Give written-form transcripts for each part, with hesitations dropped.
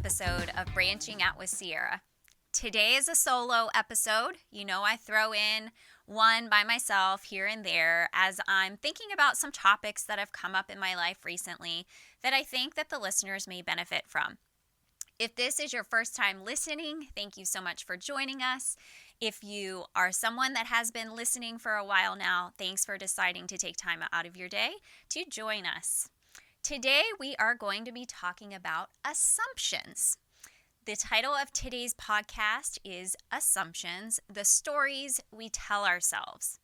episode of Branching Out with Sierra. Today is a solo episode. You know, I throw in one by myself here and there as I'm thinking about some topics that have come up in my life recently that I think that the listeners may benefit from. If this is your first time listening, thank you so much for joining us. If you are someone that has been listening for a while now, thanks for deciding to take time out of your day to join us. Today, we are going to be talking about assumptions. The title of today's podcast is Assumptions, the Stories We Tell Ourselves.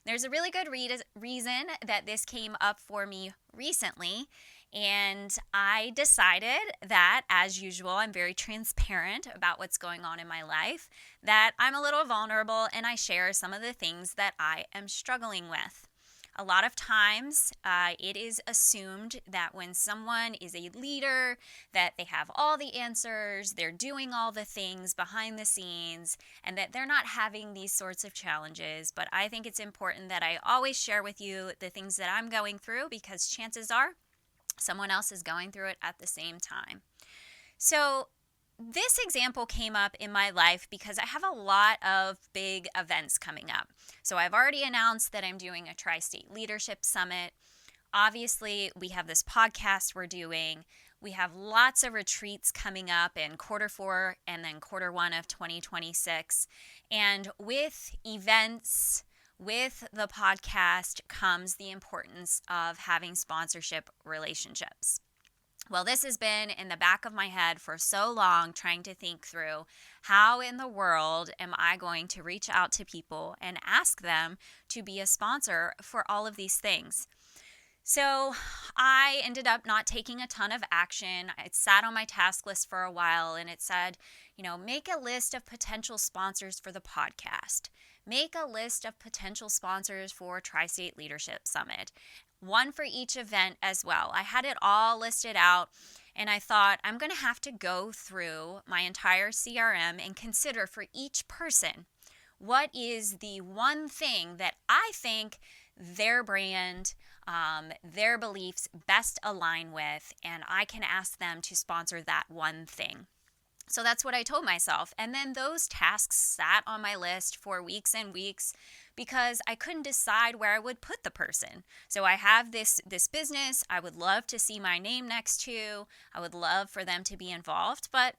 There's a really good reason that this came up for me recently, and I decided that, as usual, I'm very transparent about what's going on in my life, that I'm a little vulnerable, and I share some of the things that I am struggling with. A lot of times, it is assumed that when someone is a leader, that they have all the answers, they're doing all the things behind the scenes, and that they're not having these sorts of challenges. But I think it's important that I always share with you the things that I'm going through, because chances are someone else is going through it at the same time. So this example came up in my life because I have a lot of big events coming up. So I've already announced that I'm doing a Tri-State Leadership Summit. Obviously, we have this podcast we're doing. We have lots of retreats coming up in Q4 and then Q1 of 2026. And with events, with the podcast comes the importance of having sponsorship relationships. Well, this has been in the back of my head for so long, trying to think through how in the world am I going to reach out to people and ask them to be a sponsor for all of these things. So I ended up not taking a ton of action. It sat on my task list for a while, and it said, make a list of potential sponsors for the podcast. Make a list of potential sponsors for Tri-State Leadership Summit. One for each event as well. I had it all listed out, and I thought I'm going to have to go through my entire CRM and consider for each person what is the one thing that I think their brand, their beliefs best align with, and I can ask them to sponsor that one thing. So that's what I told myself. And then those tasks sat on my list for weeks and weeks because I couldn't decide where I would put the person. So I have this business I would love to see my name next to. I would love for them to be involved, but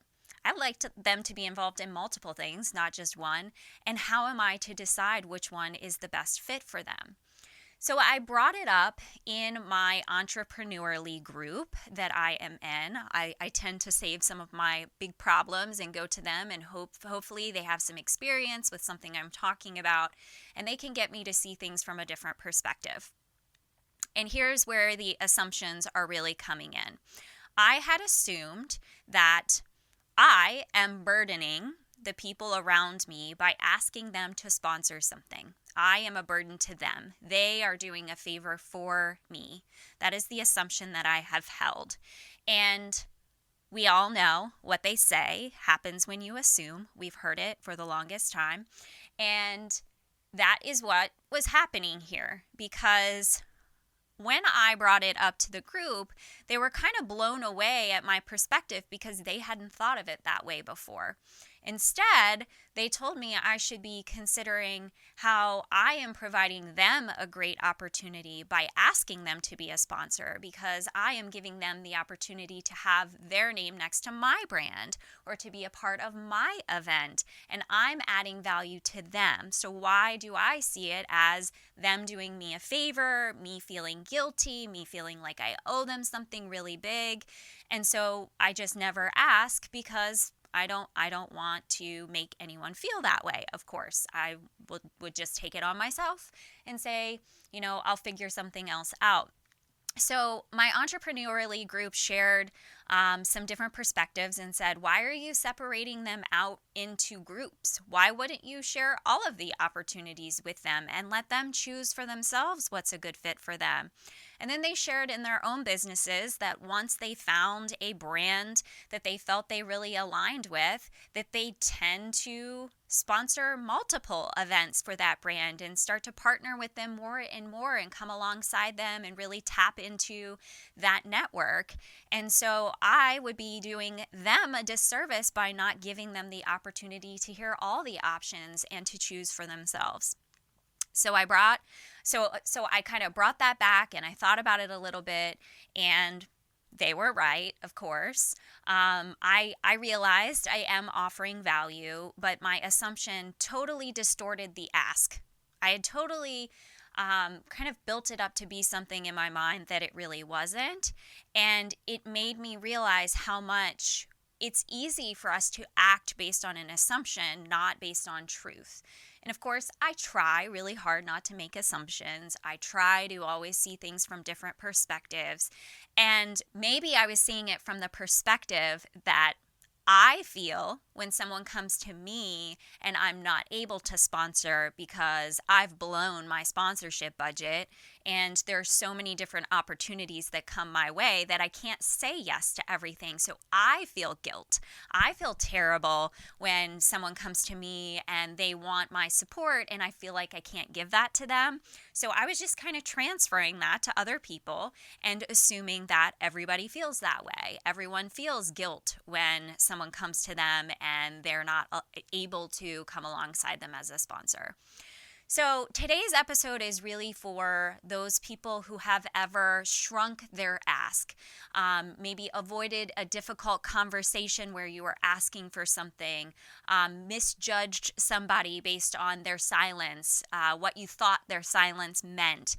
I'd like them to be involved in multiple things, not just one. And how am I to decide which one is the best fit for them? So I brought it up in my Entrepreneurly group that I am in. I tend to save some of my big problems and go to them, and hopefully they have some experience with something I'm talking about, and they can get me to see things from a different perspective. And here's where the assumptions are really coming in. I had assumed that I am burdening the people around me by asking them to sponsor something. I am a burden to them. They are doing a favor for me. That is the assumption that I have held. And we all know what they say happens when you assume. We've heard it for the longest time. And that is what was happening here, because when I brought it up to the group, they were kind of blown away at my perspective because they hadn't thought of it that way before. Instead, they told me I should be considering how I am providing them a great opportunity by asking them to be a sponsor, because I am giving them the opportunity to have their name next to my brand or to be a part of my event, and I'm adding value to them. So why do I see it as them doing me a favor, me feeling guilty, me feeling like I owe them something really big? And so I just never ask because I don't want to make anyone feel that way. Of course, I would just take it on myself and say, I'll figure something else out. So my Entrepreneurly group shared some different perspectives and said, why are you separating them out into groups? Why wouldn't you share all of the opportunities with them and let them choose for themselves what's a good fit for them? And then they shared in their own businesses that once they found a brand that they felt they really aligned with, that they tend to sponsor multiple events for that brand and start to partner with them more and more and come alongside them and really tap into that network. And so I would be doing them a disservice by not giving them the opportunity to hear all the options and to choose for themselves. So I kind of brought that back, and I thought about it a little bit, and they were right, of course. I realized I am offering value, but my assumption totally distorted the ask. I had totally kind of built it up to be something in my mind that it really wasn't. And it made me realize how much it's easy for us to act based on an assumption, not based on truth. And of course, I try really hard not to make assumptions. I try to always see things from different perspectives. And maybe I was seeing it from the perspective that I feel when someone comes to me and I'm not able to sponsor because I've blown my sponsorship budget and there's so many different opportunities that come my way that I can't say yes to everything. So I feel guilt. I feel terrible when someone comes to me and they want my support and I feel like I can't give that to them. So I was just kind of transferring that to other people and assuming that everybody feels that way. Everyone feels guilt when someone comes to them and they're not able to come alongside them as a sponsor. So today's episode is really for those people who have ever shrunk their ask, maybe avoided a difficult conversation where you were asking for something, misjudged somebody based on their silence, what you thought their silence meant.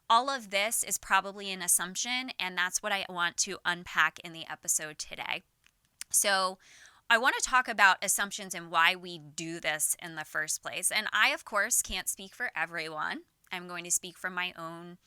All of this is probably an assumption, and that's what I want to unpack in the episode today. So I want to talk about assumptions and why we do this in the first place. And I, of course, can't speak for everyone. I'm going to speak from my own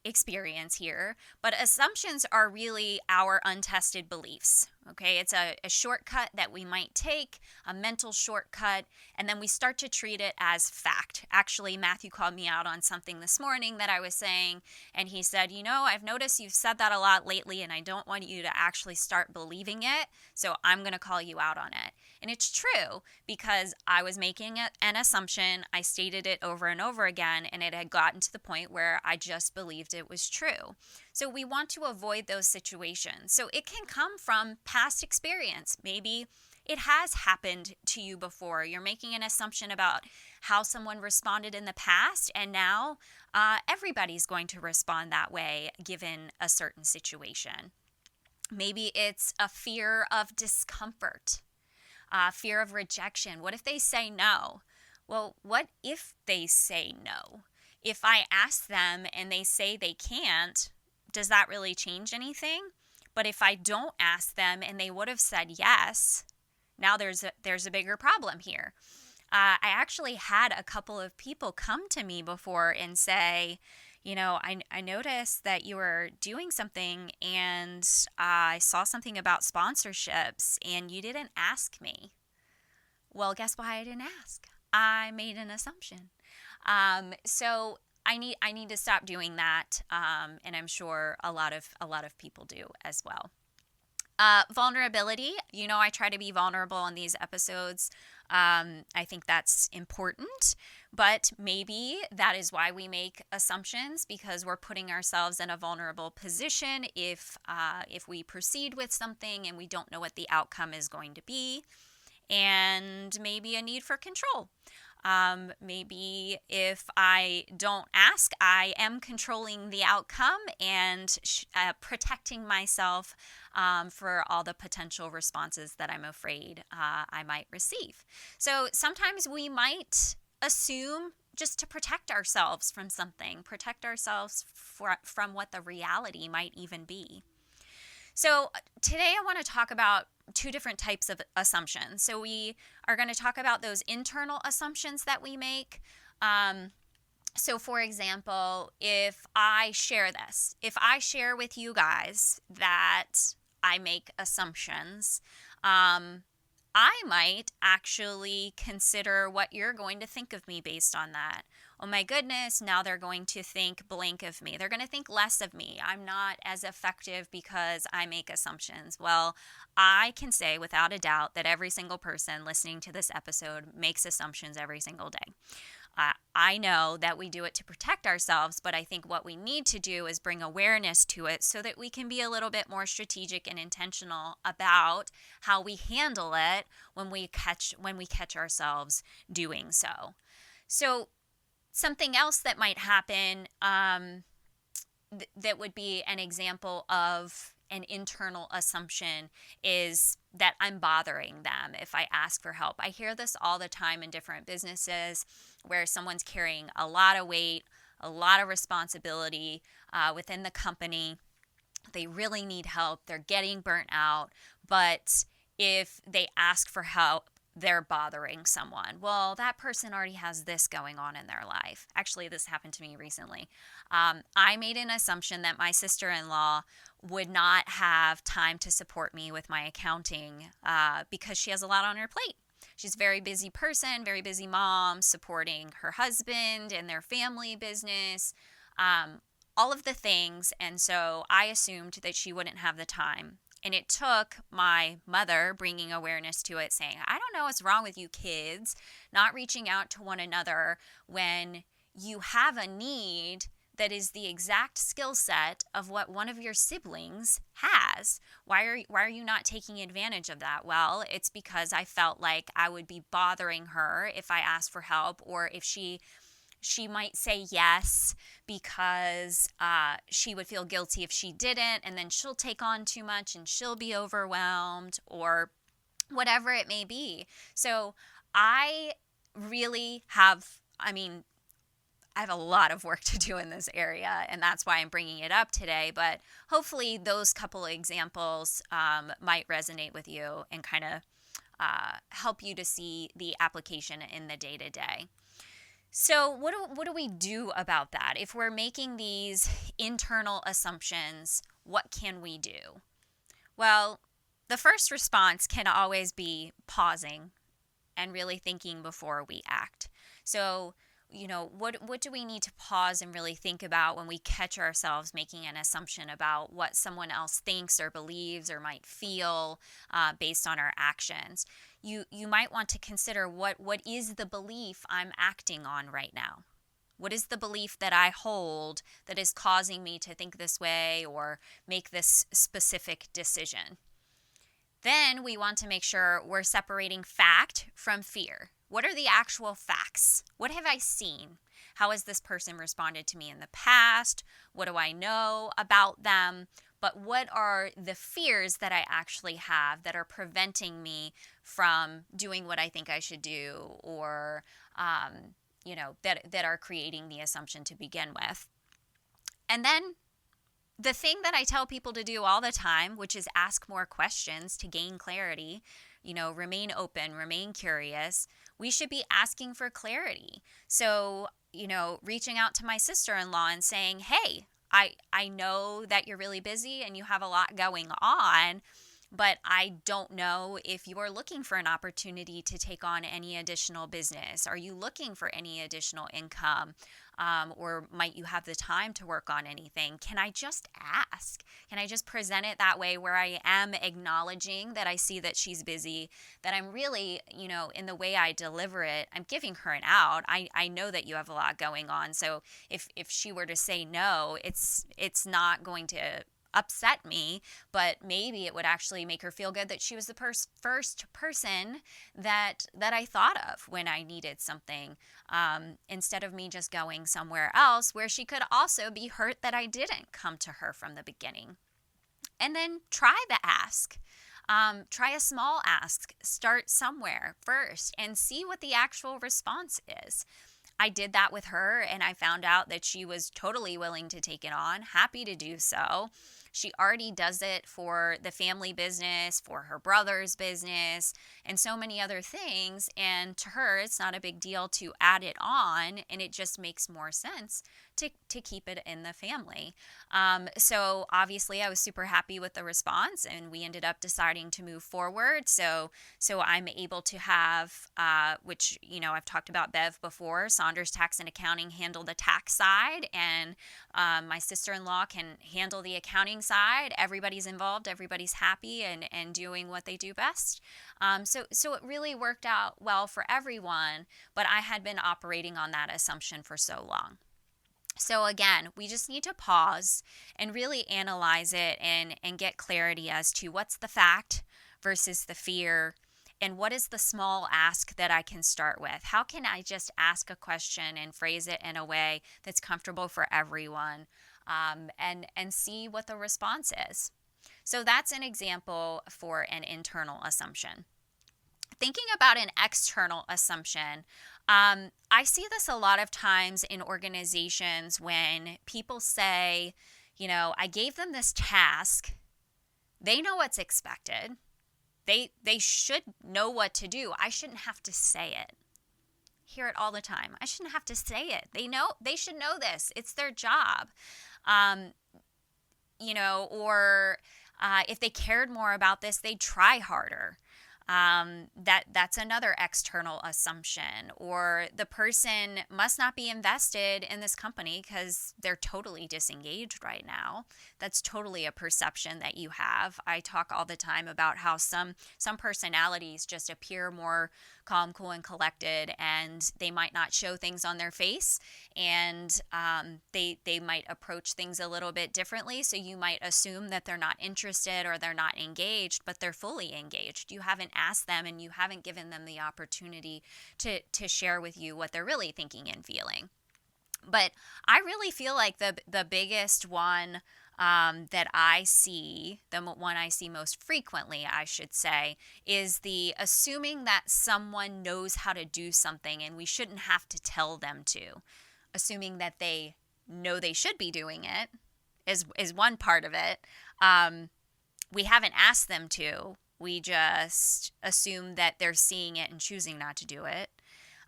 experience here, but assumptions are really our untested beliefs. Okay, it's a shortcut that we might take, a mental shortcut, and then we start to treat it as fact. Actually, Matthew called me out on something this morning that I was saying, and he said, I've noticed you've said that a lot lately, and I don't want you to actually start believing it, so I'm going to call you out on it. And it's true, because I was making an assumption, I stated it over and over again, and it had gotten to the point where I just believed it was true. So we want to avoid those situations. So it can come from past experience. Maybe it has happened to you before. You're making an assumption about how someone responded in the past, and now everybody's going to respond that way given a certain situation. Maybe it's a fear of discomfort, fear of rejection. What if they say no? Well, what if they say no? If I ask them and they say they can't, does that really change anything? But if I don't ask them and they would have said yes, now there's a bigger problem here. I actually had a couple of people come to me before and say, I noticed that you were doing something and I saw something about sponsorships and you didn't ask me. Well, guess why I didn't ask? I made an assumption. So I need to stop doing that, and I'm sure a lot of people do as well. Vulnerability. I try to be vulnerable on these episodes. I think that's important, but maybe that is why we make assumptions, because we're putting ourselves in a vulnerable position if we proceed with something and we don't know what the outcome is going to be, and maybe a need for control. Maybe if I don't ask, I am controlling the outcome and protecting myself for all the potential responses that I'm afraid I might receive. So sometimes we might assume just to protect ourselves from something, protect ourselves from what the reality might even be. So today I want to talk about two different types of assumptions. So we are going to talk about those internal assumptions that we make. So for example, if I share with you guys that I make assumptions, I might actually consider what you're going to think of me based on that. Oh my goodness, now they're going to think blank of me. They're going to think less of me. I'm not as effective because I make assumptions. Well, I can say without a doubt that every single person listening to this episode makes assumptions every single day. I know that we do it to protect ourselves, but I think what we need to do is bring awareness to it so that we can be a little bit more strategic and intentional about how we handle it when we catch ourselves doing so. So something else that might happen, that would be an example of an internal assumption, is that I'm bothering them if I ask for help. I hear this all the time in different businesses where someone's carrying a lot of weight, a lot of responsibility within the company. They really need help. They're getting burnt out. But if they ask for help, they're bothering someone. Well, that person already has this going on in their life. Actually, this happened to me recently. I made an assumption that my sister-in-law would not have time to support me with my accounting because she has a lot on her plate. She's a very busy person, very busy mom, supporting her husband and their family business, all of the things. And so I assumed that she wouldn't have the time. And it took my mother bringing awareness to it, saying, I don't know what's wrong with you kids, not reaching out to one another when you have a need that is the exact skill set of what one of your siblings has. Why are you not taking advantage of that? Well, it's because I felt like I would be bothering her if I asked for help, or if she might say yes because she would feel guilty if she didn't, and then she'll take on too much and she'll be overwhelmed, or whatever it may be. So I really have, I have a lot of work to do in this area, and that's why I'm bringing it up today. But hopefully those couple of examples might resonate with you and kind of help you to see the application in the day-to-day. So what do we do about that? If we're making these internal assumptions, what can we do? Well, the first response can always be pausing and really thinking before we act. So, what do we need to pause and really think about when we catch ourselves making an assumption about what someone else thinks or believes or might feel based on our actions? You might want to consider what is the belief I'm acting on right now? What is the belief that I hold that is causing me to think this way or make this specific decision? Then we want to make sure we're separating fact from fear. What are the actual facts? What have I seen? How has this person responded to me in the past? What do I know about them? But what are the fears that I actually have that are preventing me from doing what I think I should do, or that are creating the assumption to begin with? And then the thing that I tell people to do all the time, which is ask more questions to gain clarity, remain open, remain curious. We should be asking for clarity. So, reaching out to my sister-in-law and saying, hey, I know that you're really busy and you have a lot going on, but I don't know if you are looking for an opportunity to take on any additional business. Are you looking for any additional income? Or might you have the time to work on anything? Can I just ask? Can I just present it that way, where I am acknowledging that I see that she's busy, that I'm really, in the way I deliver it, I'm giving her an out. I know that you have a lot going on. So if she were to say no, it's not going to upset me, but maybe it would actually make her feel good that she was the first person that I thought of when I needed something, instead of me just going somewhere else where she could also be hurt that I didn't come to her from the beginning. And then try the ask. Try a small ask. Start somewhere first and see what the actual response is. I did that with her, and I found out that she was totally willing to take it on, happy to do so. She already does it for the family business, for her brother's business, and so many other things. And to her, it's not a big deal to add it on, and it just makes more sense to keep it in the family. So obviously I was super happy with the response, and we ended up deciding to move forward. So I'm able to have, which, I've talked about Bev before, Saunders Tax and Accounting handle the tax side, and my sister-in-law can handle the accounting side. Everybody's involved, everybody's happy and doing what they do best. So it really worked out well for everyone, but I had been operating on that assumption for so long. So again, we just need to pause and really analyze it and get clarity as to what's the fact versus the fear, and what is the small ask that I can start with. How can I just ask a question and phrase it in a way that's comfortable for everyone, and see what the response is. So that's an example for an internal assumption. Thinking about an external assumption, I see this a lot of times in organizations when people say, I gave them this task. They know what's expected. They should know what to do. I shouldn't have to say it. Hear it all the time. I shouldn't have to say it. They should know this. It's their job. Or if they cared more about this, they'd try harder. That's another external assumption. Or the person must not be invested in this company because they're totally disengaged right now. That's totally a perception that you have. I talk all the time about how some personalities just appear more calm, cool, and collected, and they might not show things on their face, and they might approach things a little bit differently. So you might assume that they're not interested or they're not engaged, but they're fully engaged. You haven't asked them, and you haven't given them the opportunity to share with you what they're really thinking and feeling. But I really feel like the biggest one that I see, the one I see most frequently, I should say, is the assuming that someone knows how to do something and we shouldn't have to tell them to. Assuming that they know they should be doing it is one part of it. We haven't asked them to. We just assume that they're seeing it and choosing not to do it.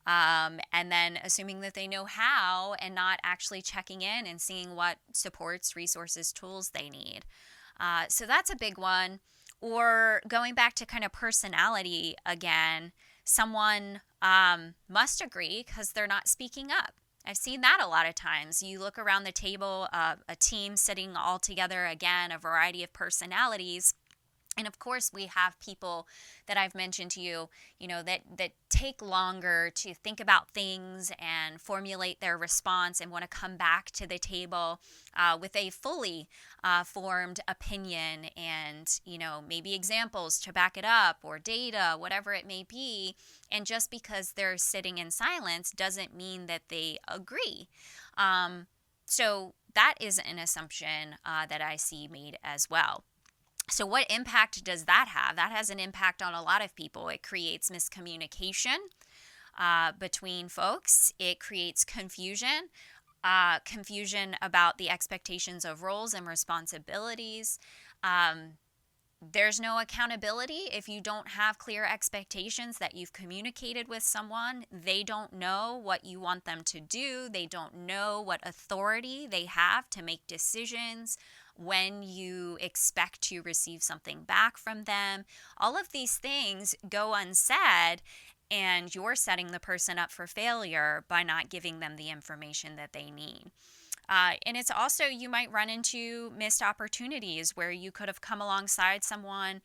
And then assuming that they know how and not actually checking in and seeing what supports, resources, tools they need. So that's a big one. Or going back to kind of personality again, someone must agree because they're not speaking up. I've seen that a lot of times. You look around the table, a team sitting all together, again, a variety of personalities. And of course, we have people that I've mentioned to you, that take longer to think about things and formulate their response and want to come back to the table with a fully formed opinion and, maybe examples to back it up or data, whatever it may be. And just because they're sitting in silence doesn't mean that they agree. So that is an assumption that I see made as well. So what impact does that have? That has an impact on a lot of people. It creates miscommunication between folks. It creates confusion about the expectations of roles and responsibilities. There's no accountability if you don't have clear expectations that you've communicated with someone. They don't know what you want them to do. They don't know what authority they have to make decisions when you expect to receive something back from them. All of these things go unsaid, and you're setting the person up for failure by not giving them the information that they need. And it's also, you might run into missed opportunities where you could have come alongside someone,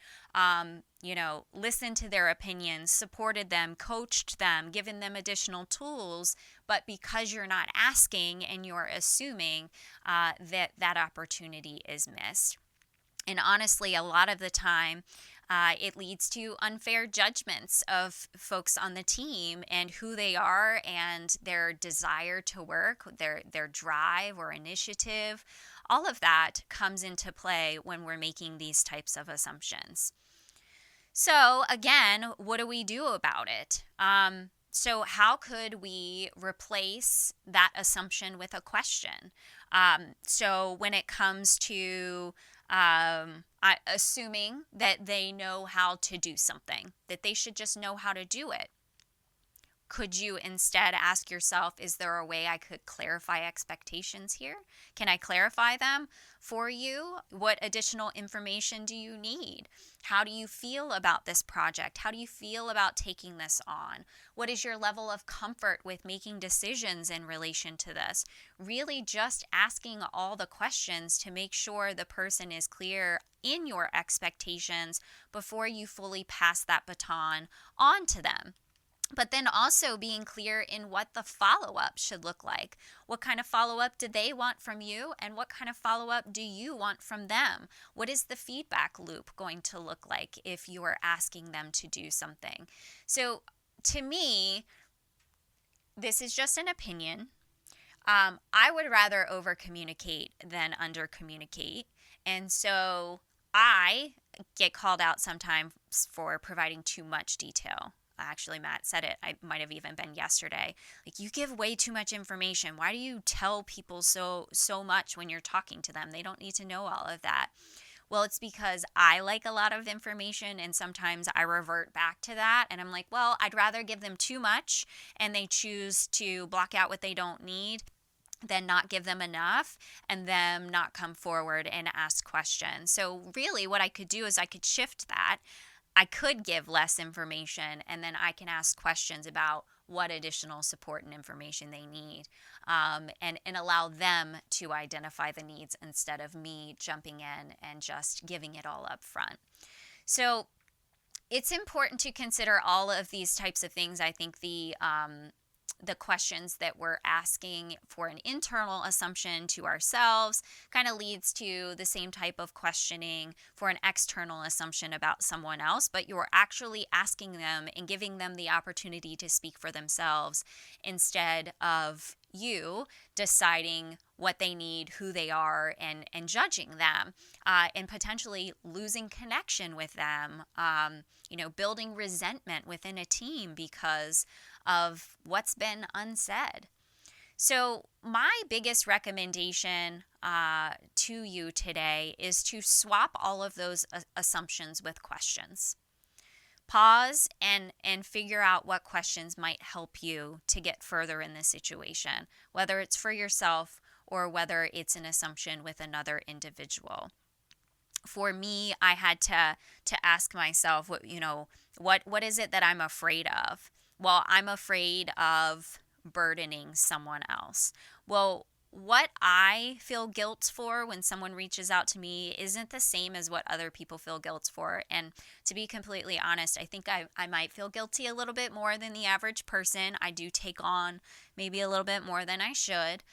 listened to their opinions, supported them, coached them, given them additional tools. But because you're not asking and you're assuming, that opportunity is missed. And honestly, a lot of the time, it leads to unfair judgments of folks on the team and who they are and their desire to work, their drive or initiative. All of that comes into play when we're making these types of assumptions. So again, what do we do about it? So how could we replace that assumption with a question? So when it comes to assuming that they know how to do something, that they should just know how to do it. Could you instead ask yourself, is there a way I could clarify expectations here? Can I clarify them for you? What additional information do you need? How do you feel about this project? How do you feel about taking this on? What is your level of comfort with making decisions in relation to this? Really just asking all the questions to make sure the person is clear in your expectations before you fully pass that baton on to them. But then also being clear in what the follow-up should look like. What kind of follow-up do they want from you, and what kind of follow-up do you want from them? What is the feedback loop going to look like if you are asking them to do something? So to me, this is just an opinion. I would rather over communicate than under communicate. And so I get called out sometimes for providing too much detail. Actually, Matt said it. I might have even been yesterday. Like, you give way too much information. Why do you tell people so much when you're talking to them? They don't need to know all of that. Well, it's because I like a lot of information, and sometimes I revert back to that. And I'm like, well, I'd rather give them too much and they choose to block out what they don't need than not give them enough and them not come forward and ask questions. So really what I could do is I could shift that. I could give less information, and then I can ask questions about what additional support and information they need, and allow them to identify the needs instead of me jumping in and just giving it all up front. So it's important to consider all of these types of things. I think the questions that we're asking for an internal assumption to ourselves kind of leads to the same type of questioning for an external assumption about someone else, but you're actually asking them and giving them the opportunity to speak for themselves instead of you deciding what they need, who they are, and judging them, and potentially losing connection with them, building resentment within a team because of what's been unsaid. So my biggest recommendation to you today is to swap all of those assumptions with questions. Pause and figure out what questions might help you to get further in this situation, whether it's for yourself or whether it's an assumption with another individual. For me, I had to ask myself, what is it that I'm afraid of? Well, I'm afraid of burdening someone else. Well, what I feel guilt for when someone reaches out to me isn't the same as what other people feel guilt for. And to be completely honest, I think I might feel guilty a little bit more than the average person. I do take on maybe a little bit more than I should.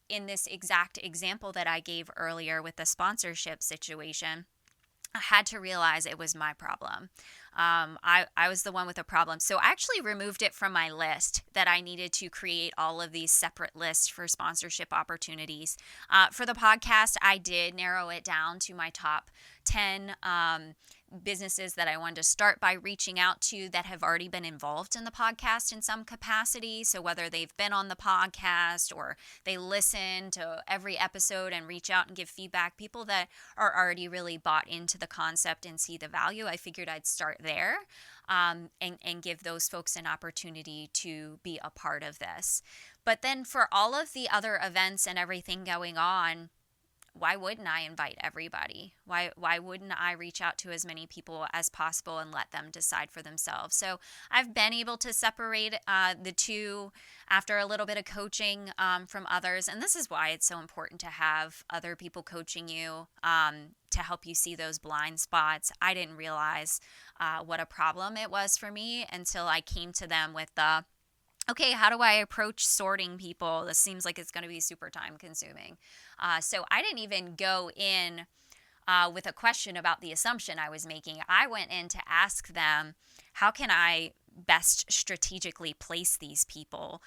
In this exact example that I gave earlier with the sponsorship situation, I had to realize it was my problem. I was the one with a problem. So I actually removed it from my list that I needed to create all of these separate lists for sponsorship opportunities. For the podcast, I did narrow it down to my top 10 businesses that I wanted to start by reaching out to that have already been involved in the podcast in some capacity. So whether they've been on the podcast or they listen to every episode and reach out and give feedback, people that are already really bought into the concept and see the value, I figured I'd start there and give those folks an opportunity to be a part of this. But then for all of the other events and everything going on, why wouldn't I invite everybody? Why wouldn't I reach out to as many people as possible and let them decide for themselves? So I've been able to separate the two after a little bit of coaching from others. And this is why it's so important to have other people coaching you to help you see those blind spots. I didn't realize what a problem it was for me until I came to them with the, okay, how do I approach sorting people? This seems like it's going to be super time consuming. So I didn't even go in with a question about the assumption I was making. I went in to ask them, how can I best strategically place these people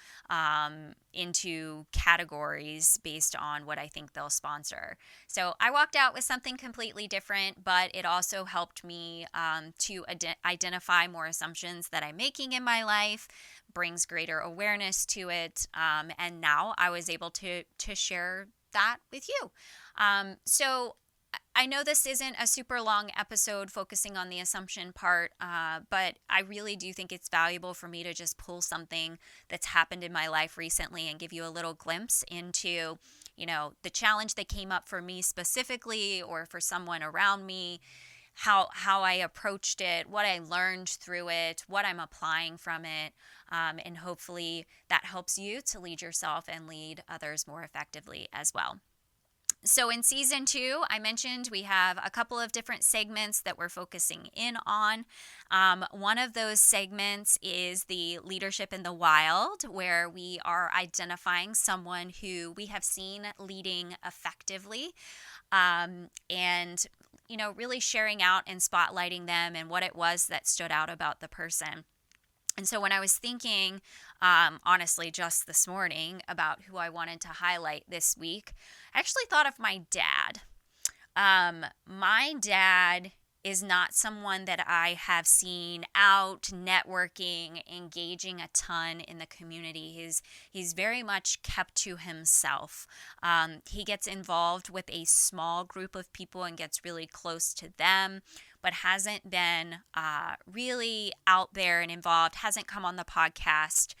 into categories based on what I think they'll sponsor. So I walked out with something completely different, but it also helped me to identify more assumptions that I'm making in my life, brings greater awareness to it, and now I was able to share that with you. So I know this isn't a super long episode focusing on the assumption part, but I really do think it's valuable for me to just pull something that's happened in my life recently and give you a little glimpse into, the challenge that came up for me specifically or for someone around me, how I approached it, what I learned through it, what I'm applying from it, and hopefully that helps you to lead yourself and lead others more effectively as well. So in season 2, I mentioned we have a couple of different segments that we're focusing in on. One of those segments is the leadership in the wild, where we are identifying someone who we have seen leading effectively, and really sharing out and spotlighting them and what it was that stood out about the person. And so when I was thinking, honestly, just this morning about who I wanted to highlight this week, I actually thought of my dad. My dad is not someone that I have seen out networking, engaging a ton in the community. He's very much kept to himself. He gets involved with a small group of people and gets really close to them, but hasn't been really out there and involved, hasn't come on the podcast.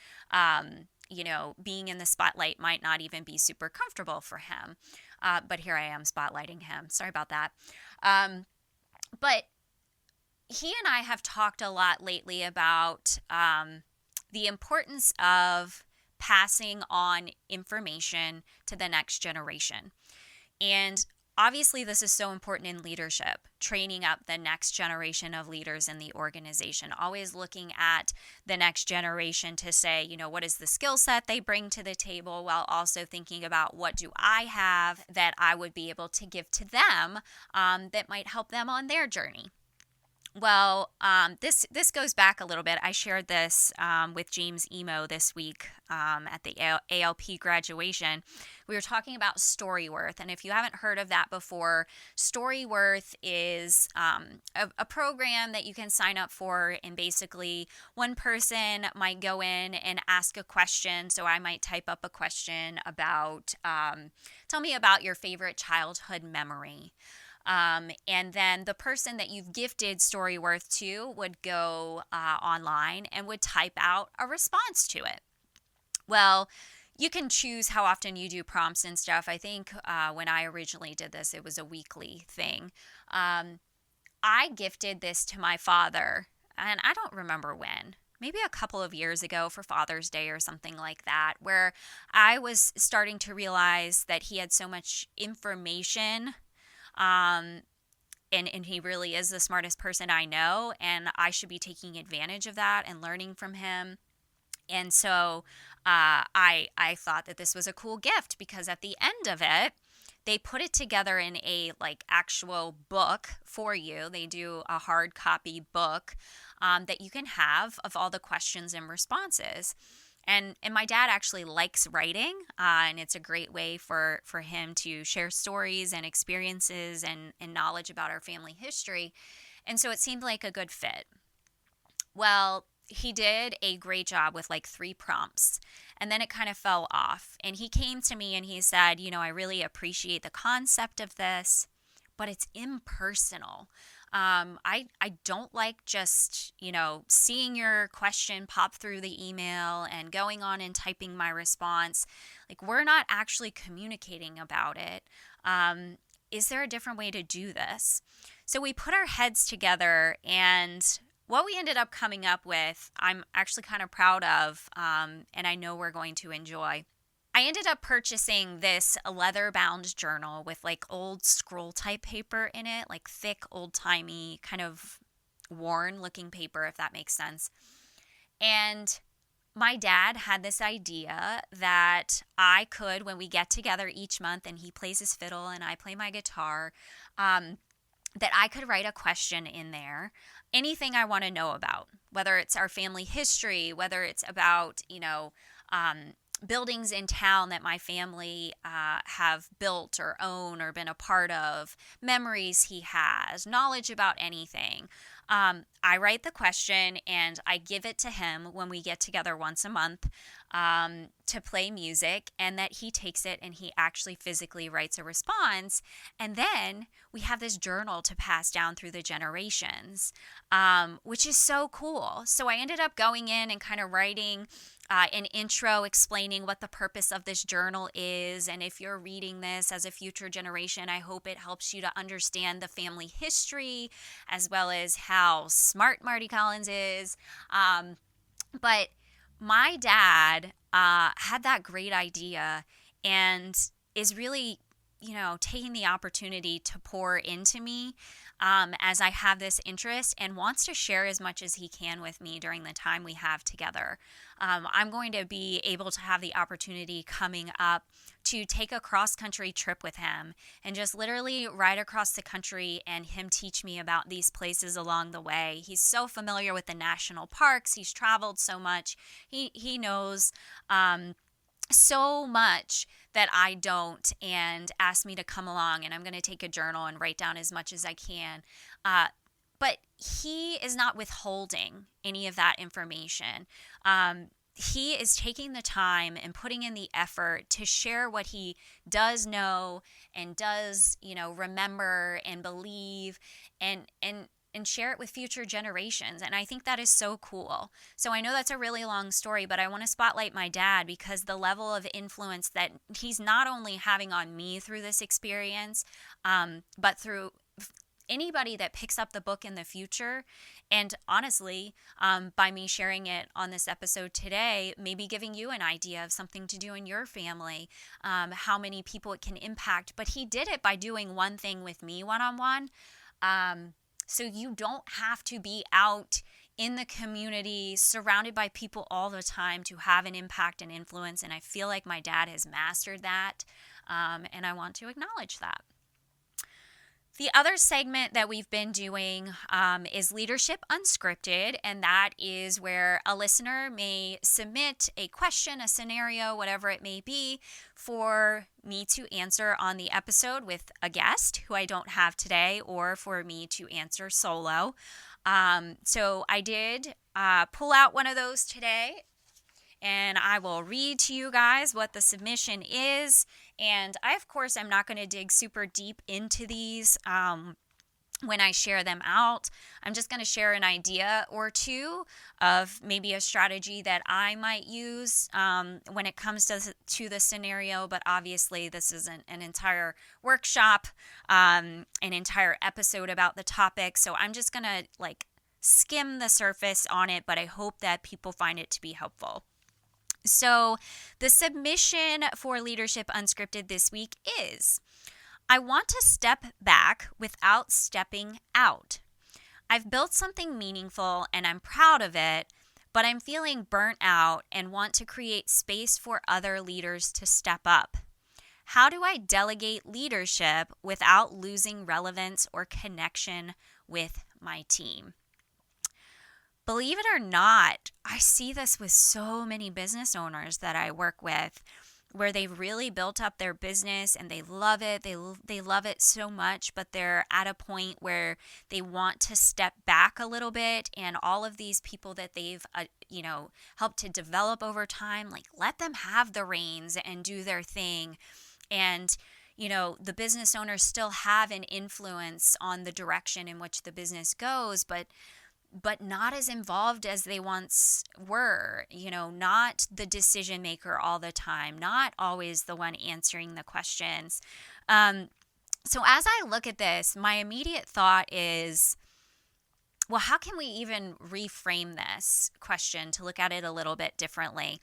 Being in the spotlight might not even be super comfortable for him. But here I am spotlighting him. Sorry about that. But he and I have talked a lot lately about the importance of passing on information to the next generation. And obviously, this is so important in leadership, training up the next generation of leaders in the organization, always looking at the next generation to say, what is the skill set they bring to the table, while also thinking about what do I have that I would be able to give to them that might help them on their journey. Well, this goes back a little bit. I shared this with James Emo this week at the ALP graduation. We were talking about Storyworth, and if you haven't heard of that before, Storyworth is a program that you can sign up for, and basically one person might go in and ask a question. So I might type up a question about, tell me about your favorite childhood memory. And then the person that you've gifted Storyworth to would go online and would type out a response to it. Well, you can choose how often you do prompts and stuff. I think when I originally did this, it was a weekly thing. I gifted this to my father, and I don't remember when. Maybe a couple of years ago for Father's Day or something like that, where I was starting to realize that he had so much information. And he really is the smartest person I know, and I should be taking advantage of that and learning from him. And so I thought that this was a cool gift, because at the end of it, they put it together in a actual book for you. They do a hard copy book that you can have of all the questions and responses. And my dad actually likes writing, and it's a great way for him to share stories and experiences and knowledge about our family history. And so it seemed like a good fit. Well, he did a great job with 3 prompts, and then it kind of fell off. And he came to me and he said, I really appreciate the concept of this, but it's impersonal. I don't like just, seeing your question pop through the email and going on and typing my response. We're not actually communicating about it. Is there a different way to do this? So we put our heads together, and what we ended up coming up with, I'm actually kind of proud of, and I know we're going to enjoy. I ended up purchasing this leather-bound journal with old scroll type paper in it, thick, old-timey, kind of worn-looking paper, if that makes sense. And my dad had this idea that I could, when we get together each month and he plays his fiddle and I play my guitar, that I could write a question in there, anything I want to know about, whether it's our family history, whether it's about, buildings in town that my family have built or own or been a part of, memories he has, knowledge about anything. I write the question and I give it to him when we get together once a month. to play music, and that he takes it and he actually physically writes a response. And then we have this journal to pass down through the generations, which is so cool. So I ended up going in and kind of writing an intro explaining what the purpose of this journal is. And if you're reading this as a future generation, I hope it helps you to understand the family history as well as how smart Marty Collins is. But my dad had that great idea and is really, taking the opportunity to pour into me as I have this interest, and wants to share as much as he can with me during the time we have together. I'm going to be able to have the opportunity coming up to take a cross-country trip with him and just literally ride across the country and him teach me about these places along the way. He's so familiar with the national parks. He's traveled so much. He knows so much that I don't, and asked me to come along, and I'm going to take a journal and write down as much as I can. But he is not withholding any of that information. He is taking the time and putting in the effort to share what he does know and does, remember and believe, and share it with future generations. And I think that is so cool. So I know that's a really long story, but I want to spotlight my dad because the level of influence that he's not only having on me through this experience, but through anybody that picks up the book in the future. And honestly, by me sharing it on this episode today, maybe giving you an idea of something to do in your family, how many people it can impact. But he did it by doing one thing with me one-on-one. So you don't have to be out in the community, surrounded by people all the time to have an impact and influence. And I feel like my dad has mastered that. And I want to acknowledge that. The other segment that we've been doing is Leadership Unscripted, and that is where a listener may submit a question, a scenario, whatever it may be, for me to answer on the episode with a guest who I don't have today, or for me to answer solo. So I did pull out one of those today, and I will read to you guys what the submission is. And I, of course, am not going to dig super deep into these when I share them out. I'm just going to share an idea or two of maybe a strategy that I might use when it comes to the scenario. But obviously, this isn't an entire workshop, an entire episode about the topic. So I'm just going to skim the surface on it, but I hope that people find it to be helpful. So the submission for Leadership Unscripted this week is, I want to step back without stepping out. I've built something meaningful and I'm proud of it, but I'm feeling burnt out and want to create space for other leaders to step up. How do I delegate leadership without losing relevance or connection with my team? Believe it or not, I see this with so many business owners that I work with, where they've really built up their business and they love it. They love it so much, but they're at a point where they want to step back a little bit, and all of these people that they've helped to develop over time, let them have the reins and do their thing. And the business owners still have an influence on the direction in which the business goes, but not as involved as they once were, not the decision maker all the time, not always the one answering the questions. So as I look at this, my immediate thought is, well, how can we even reframe this question to look at it a little bit differently?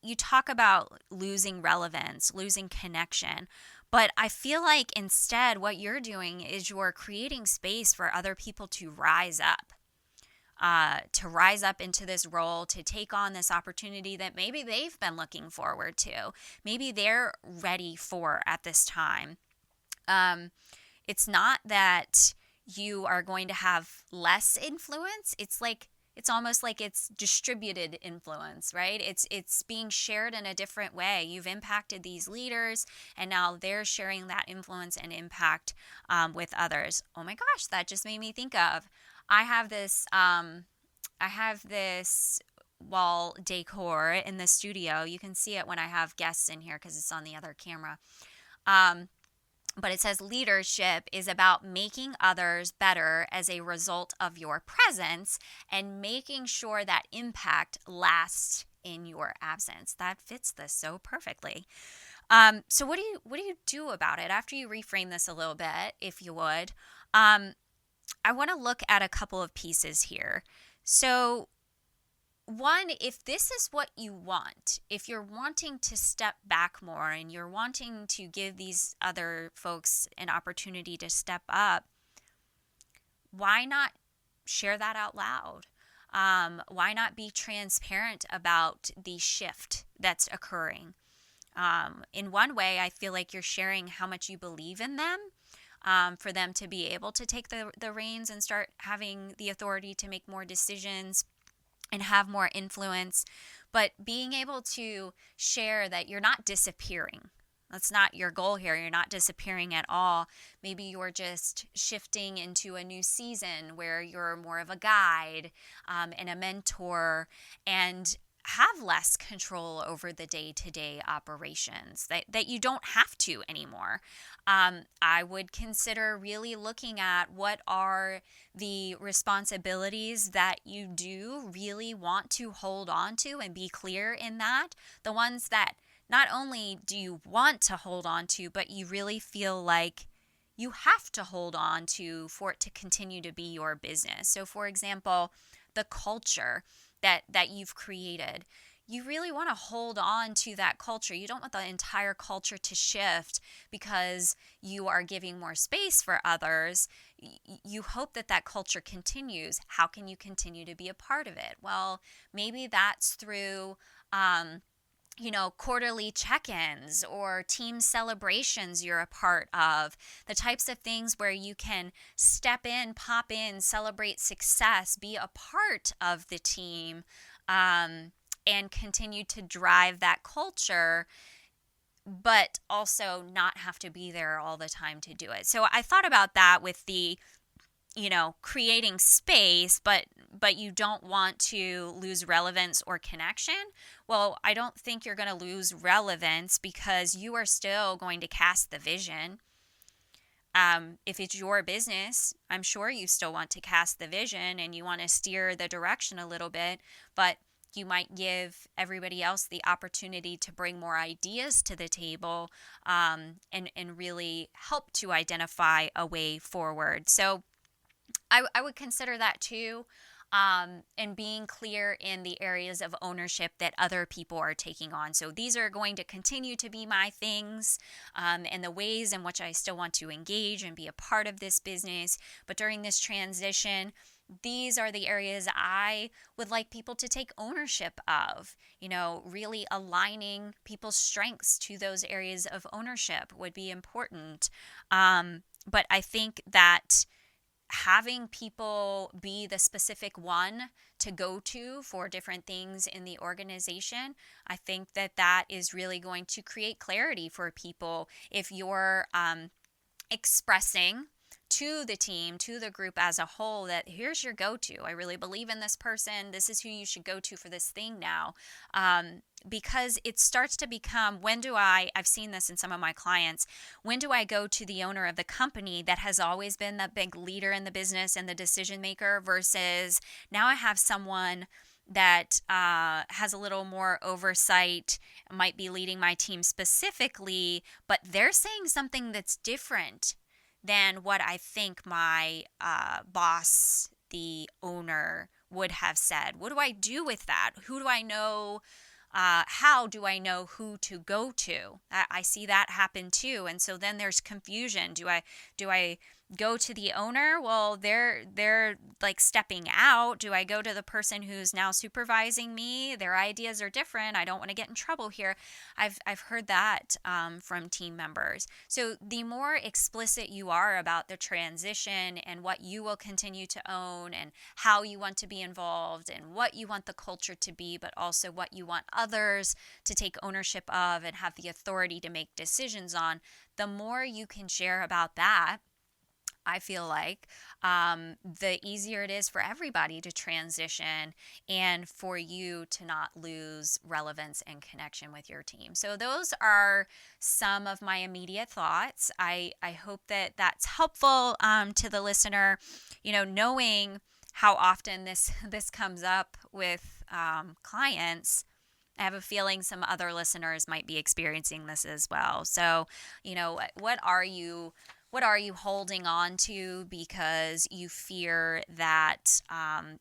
You talk about losing relevance, losing connection. But I feel like instead what you're doing is you're creating space for other people to rise up into this role, to take on this opportunity that maybe they've been looking forward to. Maybe they're ready for at this time. It's not that you are going to have less influence. It's almost like it's distributed influence, right? It's being shared in a different way. You've impacted these leaders, and now they're sharing that influence and impact with others. Oh my gosh, that just made me think of, I have this I have this wall decor in the studio. You can see it when I have guests in here because it's on the other camera. But it says leadership is about making others better as a result of your presence and making sure that impact lasts in your absence. That fits this so perfectly. So what do you do about it after you reframe this a little bit, if you would? I want to look at a couple of pieces here. So one, if this is what you want, if you're wanting to step back more and you're wanting to give these other folks an opportunity to step up, why not share that out loud? Why not be transparent about the shift that's occurring? In one way, I feel like you're sharing how much you believe in them, for them to be able to take the reins and start having the authority to make more decisions and have more influence, but being able to share that you're not disappearing. That's not your goal here. You're not disappearing at all. Maybe you're just shifting into a new season where you're more of a guide, and a mentor, and have less control over the day-to-day operations, that you don't have to anymore. I would consider really looking at what are the responsibilities that you do really want to hold on to and be clear in that. The ones that not only do you want to hold on to, but you really feel like you have to hold on to for it to continue to be your business. So for example, the culture that you've created, you really want to hold on to that culture. You don't want the entire culture to shift because you are giving more space for others. You hope that culture continues. How can you continue to be a part of it? Well, maybe that's through quarterly check-ins or team celebrations you're a part of, the types of things where you can step in, pop in, celebrate success, be a part of the team, and continue to drive that culture, but also not have to be there all the time to do it. So I thought about that with the creating space, but you don't want to lose relevance or connection. Well, I don't think you're going to lose relevance because you are still going to cast the vision. If it's your business, I'm sure you still want to cast the vision and you want to steer the direction a little bit, but you might give everybody else the opportunity to bring more ideas to the table, and really help to identify a way forward. So I would consider that too, and being clear in the areas of ownership that other people are taking on. So these are going to continue to be my things, and the ways in which I still want to engage and be a part of this business. But during this transition, these are the areas I would like people to take ownership of. Really aligning people's strengths to those areas of ownership would be important. But I think that having people be the specific one to go to for different things in the organization, I think that is really going to create clarity for people. If you're expressing to the team, to the group as a whole, that here's your go-to. I really believe in this person. This is who you should go to for this thing now. Because it starts to become, I've seen this in some of my clients, when do I go to the owner of the company that has always been the big leader in the business and the decision maker, versus now I have someone that has a little more oversight, might be leading my team specifically, but they're saying something that's different than what I think my boss, the owner, would have said. What do I do with that? Who do I know? How do I know who to go to? I see that happen too, and so then there's confusion. Do I go to the owner? Well, they're like stepping out. Do I go to the person who's now supervising me? Their ideas are different. I don't want to get in trouble here. I've heard that from team members. So the more explicit you are about the transition and what you will continue to own and how you want to be involved and what you want the culture to be, but also what you want others to take ownership of and have the authority to make decisions on, the more you can share about that, I feel like, the easier it is for everybody to transition and for you to not lose relevance and connection with your team. So those are some of my immediate thoughts. I hope that that's helpful to the listener, knowing how often this comes up with clients. I have a feeling some other listeners might be experiencing this as well. So, what are you holding on to because you fear that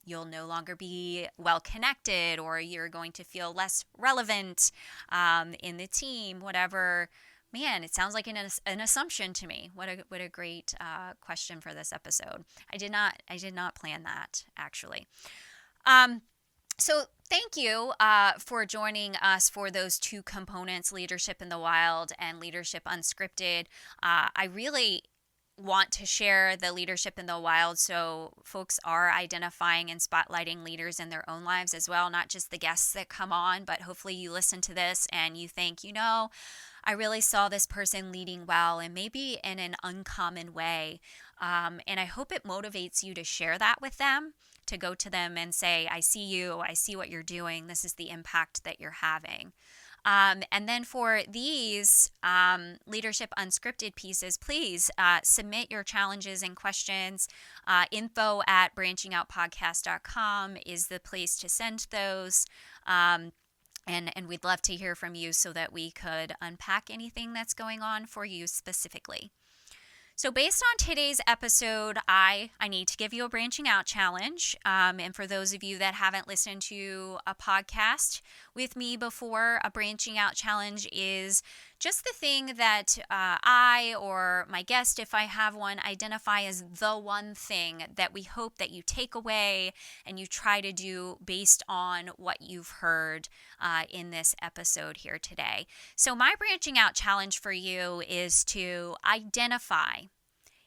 you'll no longer be well connected, or you're going to feel less relevant in the team? Whatever. Man, it sounds like an assumption to me. What a great question for this episode. I did not plan that, actually. So thank you for joining us for those two components, Leadership in the Wild and Leadership Unscripted. I really want to share the Leadership in the Wild so folks are identifying and spotlighting leaders in their own lives as well, not just the guests that come on, but hopefully you listen to this and you think, I really saw this person leading well, and maybe in an uncommon way. And I hope it motivates you to share that with them, to go to them and say, I see you, I see what you're doing, this is the impact that you're having. And then for these Leadership Unscripted pieces, please submit your challenges and questions. info@branchingoutpodcast.com is the place to send those. And we'd love to hear from you so that we could unpack anything that's going on for you specifically. So based on today's episode, I need to give you a branching out challenge. And for those of you that haven't listened to a podcast with me before, a branching out challenge is just the thing that I or my guest, if I have one, identify as the one thing that we hope that you take away and you try to do based on what you've heard in this episode here today. So my branching out challenge for you is to identify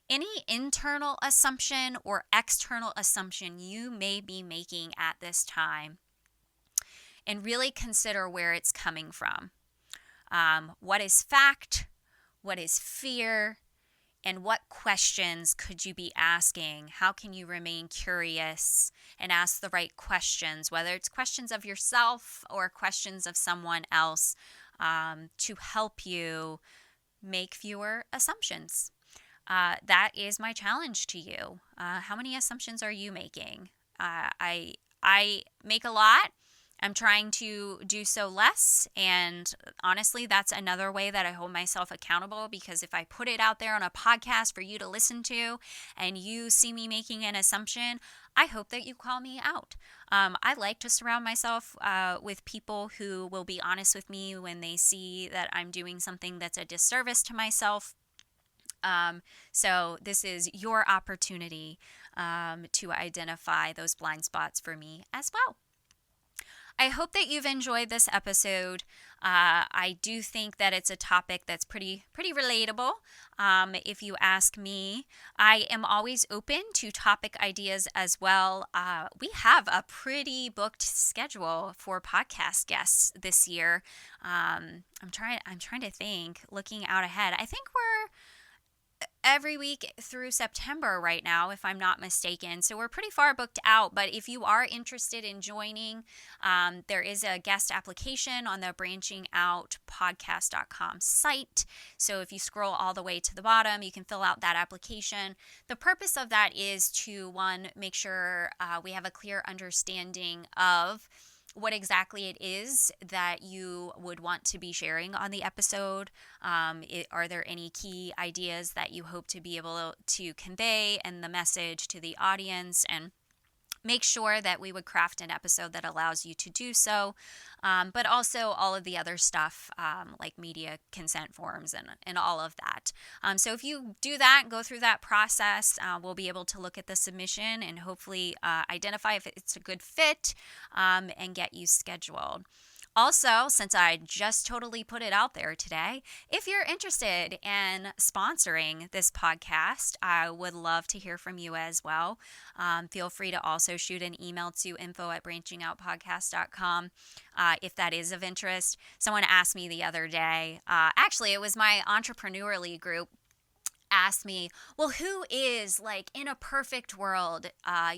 any internal assumption or external assumption you may be making at this time and really consider where it's coming from. What is fact? What is fear? And what questions could you be asking? How can you remain curious and ask the right questions, whether it's questions of yourself or questions of someone else, to help you make fewer assumptions? That is my challenge to you. How many assumptions are you making? I make a lot. I'm trying to do so less, and honestly, that's another way that I hold myself accountable, because if I put it out there on a podcast for you to listen to and you see me making an assumption, I hope that you call me out. I like to surround myself with people who will be honest with me when they see that I'm doing something that's a disservice to myself. So this is your opportunity to identify those blind spots for me as well. I hope that you've enjoyed this episode. I do think that it's a topic that's pretty relatable. If you ask me, I am always open to topic ideas as well. We have a pretty booked schedule for podcast guests this year. I'm trying to think, looking out ahead. I think we're every week through September right now, if I'm not mistaken. So we're pretty far booked out. But if you are interested in joining, there is a guest application on the branchingoutpodcast.com site. So if you scroll all the way to the bottom, you can fill out that application. The purpose of that is to, one, make sure we have a clear understanding of what exactly it is that you would want to be sharing on the episode. Are there any key ideas that you hope to be able to convey and the message to the audience, and make sure that we would craft an episode that allows you to do so, but also all of the other stuff like media consent forms and all of that. So if you do that, go through that process, we'll be able to look at the submission and hopefully identify if it's a good fit and get you scheduled. Also, since I just totally put it out there today, if you're interested in sponsoring this podcast, I would love to hear from you as well. Feel free to also shoot an email to info@branchingoutpodcast.com if that is of interest. Someone asked me the other day, actually, it was my Entrepreneurly group. asked me, well, who is, like, in a perfect world,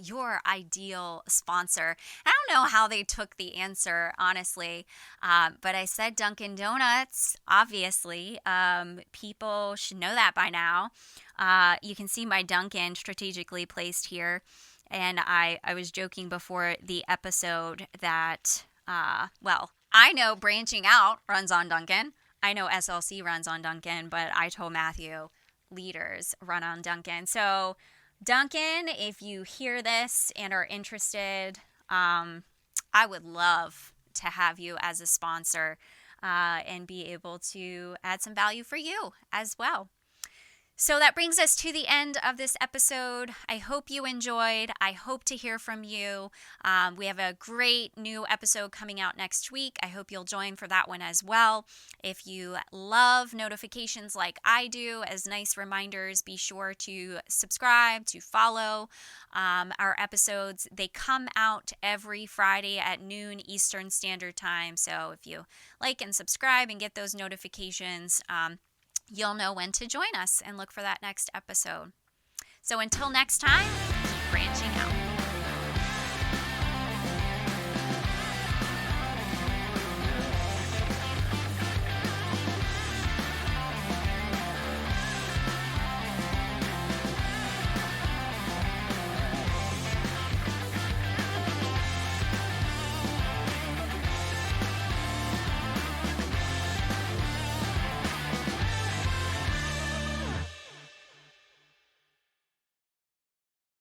your ideal sponsor? I don't know how they took the answer, honestly, but I said Dunkin' Donuts, obviously. People should know that by now. You can see my Dunkin' strategically placed here. And I was joking before the episode that, well, I know Branching Out runs on Dunkin'. I know SLC runs on Dunkin', but I told Matthew leaders run on Dunkin'. So, Dunkin', if you hear this and are interested, I would love to have you as a sponsor and be able to add some value for you as well. So that brings us to the end of this episode. I hope you enjoyed. I hope to hear from you. We have a great new episode coming out next week. I hope you'll join for that one as well. If you love notifications like I do, as nice reminders, be sure to subscribe, to follow our episodes. They come out every Friday at noon Eastern Standard Time. So if you like and subscribe and get those notifications, you'll know when to join us and look for that next episode. So until next time, keep branching